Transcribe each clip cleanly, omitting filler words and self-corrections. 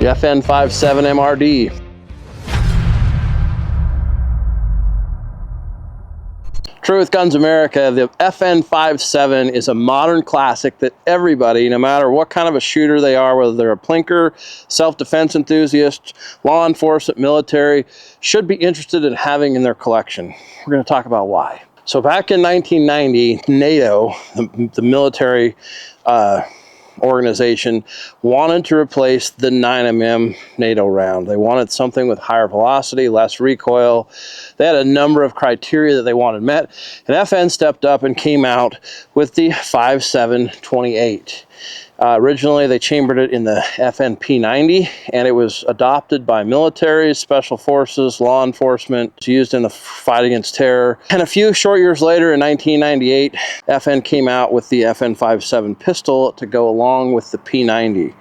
FN57 MRD. Truth Guns America, the FN57 is a modern classic that everybody, no matter what kind of a shooter they are, whether they're a plinker, self-defense enthusiast, law enforcement, military, should be interested in having in their collection. We're going to talk about why. So back in 1990, NATO, the military organization, wanted to replace the 9mm NATO round. They wanted something with higher velocity, less recoil. They had a number of criteria that they wanted met, and FN stepped up and came out with the 5728. Originally, they chambered it in the FN P90, and it was adopted by military, special forces, law enforcement. It's used in the fight against terror. And a few short years later, in 1998, FN came out with the FN57 pistol to go along with the P90.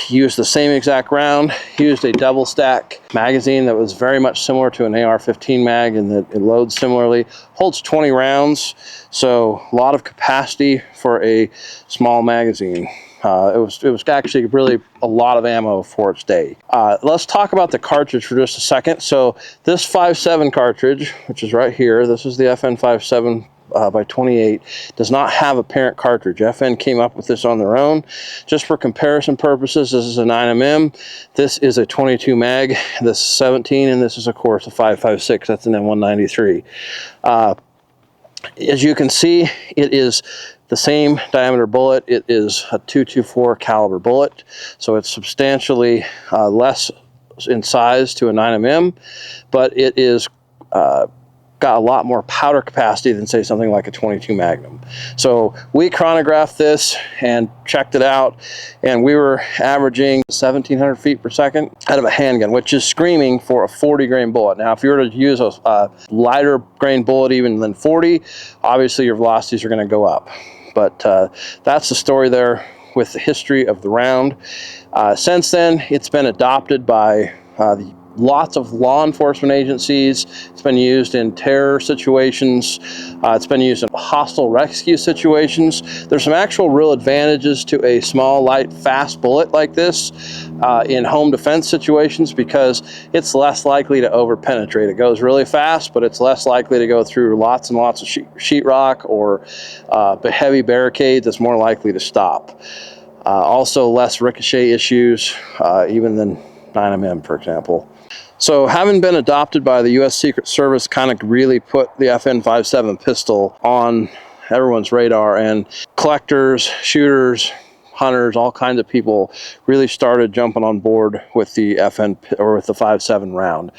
Used the same exact round, used a double stack magazine that was very much similar to an AR-15 mag in that it loads similarly, holds 20 rounds, so a lot of capacity for a small magazine. It was actually really a lot of ammo for its day. Let's talk about the cartridge for just a second. So this 5.7 cartridge, which is right here, this is the FN57 by 28, does not have a parent cartridge. FN came up with this on their own. Just for comparison purposes, this is a 9mm, this is a 22 mag, this is 17, and this is of course a 5.56, that's an M193. As you can see, it is the same diameter bullet. It is a .224 caliber bullet, so it's substantially less in size to a 9mm, but it is got a lot more powder capacity than, say, something like a 22 Magnum. So we chronographed this and checked it out, and we were averaging 1,700 feet per second out of a handgun, which is screaming for a 40 grain bullet. Now, if you were to use a lighter grain bullet even than 40, obviously your velocities are going to go up. But that's the story there with the history of the round. Since then, it's been adopted by lots of law enforcement agencies. It's been used in terror situations. It's been used in hostile rescue situations. There's some actual real advantages to a small, light, fast bullet like this in home defense situations because it's less likely to over-penetrate. It goes really fast, but it's less likely to go through lots and lots of sheetrock or heavy barricades. It's more likely to stop. Also less ricochet issues even than 9mm, for example. So having been adopted by the U.S. Secret Service kind of really put the FN57 pistol on everyone's radar, and collectors, shooters, hunters, all kinds of people really started jumping on board with the FN or with the 5.7 round.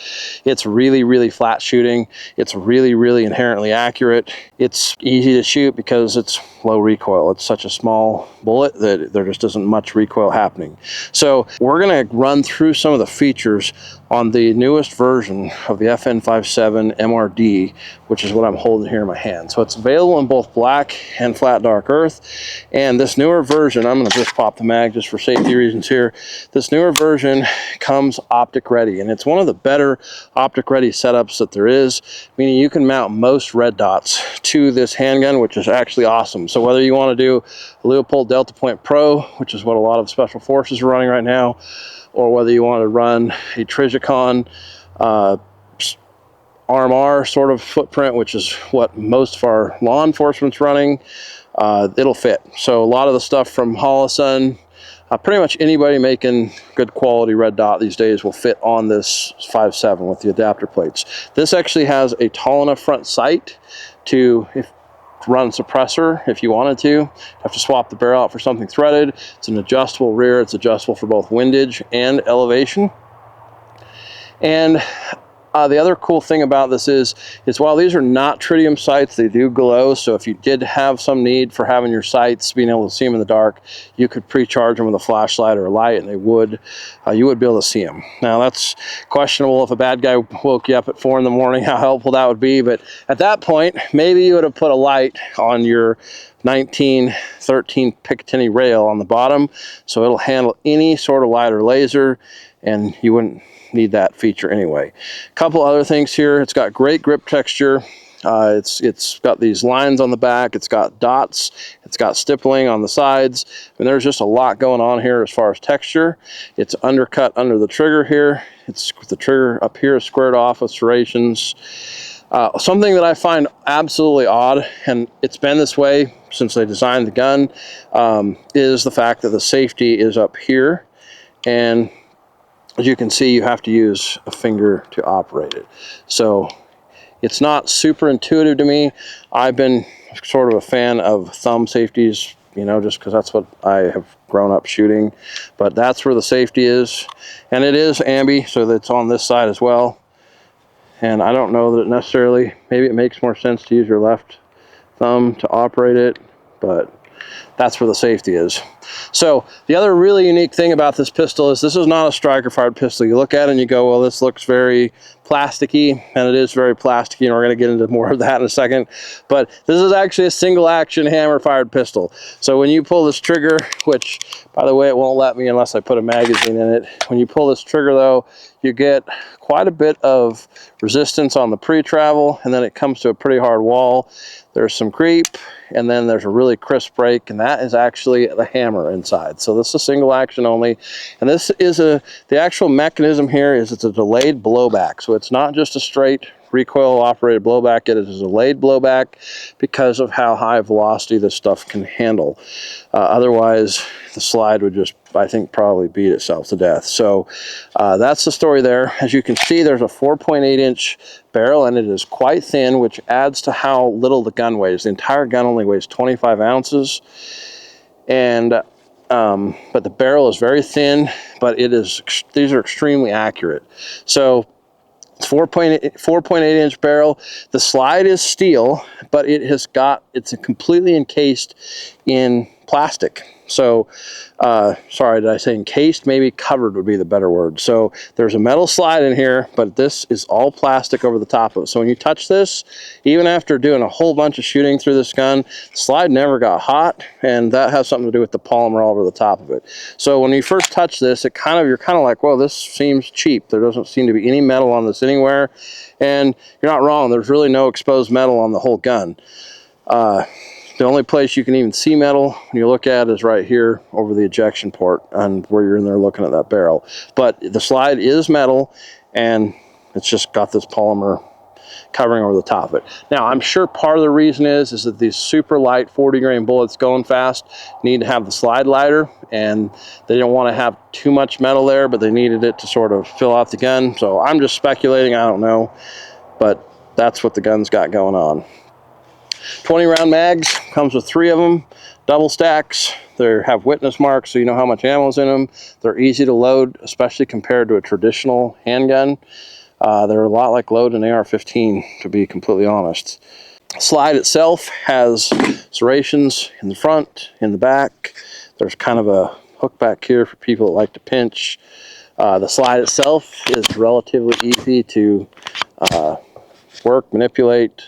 It's really, really flat shooting. It's really, really inherently accurate. It's easy to shoot because it's low recoil. It's such a small bullet that there just isn't much recoil happening. So we're going to run through some of the features on the newest version of the FN57 MRD, which is what I'm holding here in my hand. So it's available in both black and flat dark earth. And this newer version, I'm going to just pop the mag just for safety reasons here. This newer version comes optic ready, and it's one of the better optic ready setups that there is, meaning you can mount most red dots to this handgun, which is actually awesome. So whether you want to do a Leupold Delta Point Pro, which is what a lot of special forces are running right now, or whether you want to run a Trijicon RMR sort of footprint, which is what most of our law enforcement's running, it'll fit. So a lot of the stuff from Holosun, pretty much anybody making good quality red dot these days will fit on this 5.7 with the adapter plates. This actually has a tall enough front sight to run suppressor if you wanted to. You have to swap the barrel out for something threaded. It's an adjustable rear. It's adjustable for both windage and elevation. And the other cool thing about this is while these are not tritium sights, they do glow. So if you did have some need for having your sights, being able to see them in the dark, you could pre-charge them with a flashlight or a light, and they would, you would be able to see them. Now that's questionable if a bad guy woke you up at 4 in the morning, how helpful that would be. But at that point, maybe you would have put a light on your 1913 Picatinny rail on the bottom, so it'll handle any sort of light or laser, and you wouldn't need that feature anyway. A couple other things here. It's got great grip texture. It's got these lines on the back, it's got dots, it's got stippling on the sides, and there's just a lot going on here as far as texture. It's undercut under the trigger here. It's the trigger up here is squared off with serrations. Something that I find absolutely odd, and it's been this way since they designed the gun, is the fact that the safety is up here, and as you can see, you have to use a finger to operate it. So it's not super intuitive to me. I've been sort of a fan of thumb safeties, you know, just because that's what I have grown up shooting. But that's where the safety is, and it is ambi, so that's on this side as well. And I don't know that it necessarily, maybe it makes more sense to use your left thumb to operate it, but that's where the safety is. So the other really unique thing about this pistol is this is not a striker fired pistol. You look at it and you go, well, this looks very plasticky, and it is very plasticky, and we're going to get into more of that in a second. But this is actually a single action hammer fired pistol. So when you pull this trigger, which by the way, it won't let me unless I put a magazine in it. When you pull this trigger though, you get quite a bit of resistance on the pre-travel, and then it comes to a pretty hard wall. There's some creep, and then there's a really crisp break, and that is actually the hammer inside. So this is single action only, and this is the actual mechanism here is it's a delayed blowback. So it's not just a straight recoil operated blowback, it is a delayed blowback because of how high velocity this stuff can handle. Otherwise the slide would just, I think, probably beat itself to death. So that's the story there. As you can see, there's a 4.8 inch barrel, and it is quite thin, which adds to how little the gun weighs. The entire gun only weighs 25 ounces, and but the barrel is very thin, but these are extremely accurate. So it's 4.8 inch barrel. The slide is steel, but it's completely encased in plastic. So, sorry, did I say encased? Maybe covered would be the better word. So there's a metal slide in here, but this is all plastic over the top of it. So when you touch this, even after doing a whole bunch of shooting through this gun, the slide never got hot, and that has something to do with the polymer all over the top of it. So when you first touch this, you're kind of like, well, this seems cheap. There doesn't seem to be any metal on this anywhere, and you're not wrong. There's really no exposed metal on the whole gun. The only place you can even see metal when you look at it is right here over the ejection port and where you're in there looking at that barrel. But the slide is metal, and it's just got this polymer covering over the top of it. Now, I'm sure part of the reason is that these super light 40 grain bullets going fast need to have the slide lighter, and they don't want to have too much metal there, but they needed it to sort of fill out the gun. So I'm just speculating, I don't know, but that's what the gun's got going on. 20 round mags, comes with 3 of them, double stacks. They have witness marks, so you know how much ammo is in them. They're easy to load, especially compared to a traditional handgun. They're a lot like loading an AR-15, to be completely honest. Slide itself has serrations in the front, in the back. There's kind of a hook back here for people that like to pinch. The slide itself is relatively easy to work, manipulate,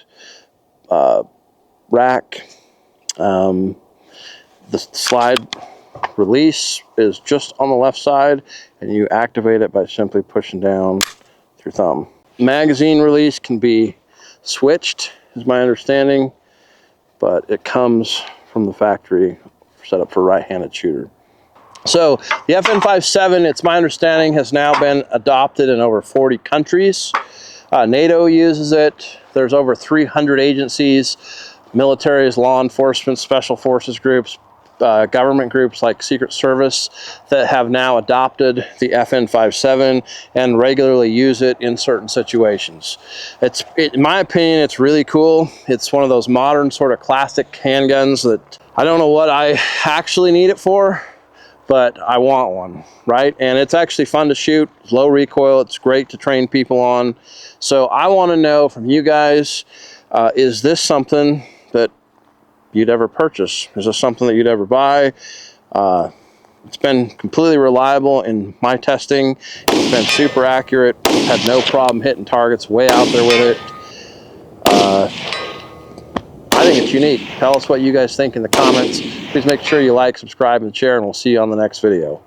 rack. The slide release is just on the left side, and you activate it by simply pushing down with your thumb. Magazine release can be switched, is my understanding, but it comes from the factory set up for right-handed shooter. So the FN57, it's my understanding, has now been adopted in over 40 countries. NATO uses it. There's over 300 agencies, militaries, law enforcement, special forces groups, government groups like Secret Service that have now adopted the FN57 and regularly use it in certain situations. In my opinion, it's really cool. It's one of those modern sort of classic handguns that I don't know what I actually need it for, but I want one, right? And it's actually fun to shoot, it's low recoil, it's great to train people on. So I want to know from you guys, is this something that you'd ever purchase? Is this something that you'd ever buy? It's been completely reliable in my testing. It's been super accurate. Had no problem hitting targets way out there with it. I think it's unique. Tell us what you guys think in the comments. Please make sure you like, subscribe, and share, and we'll see you on the next video.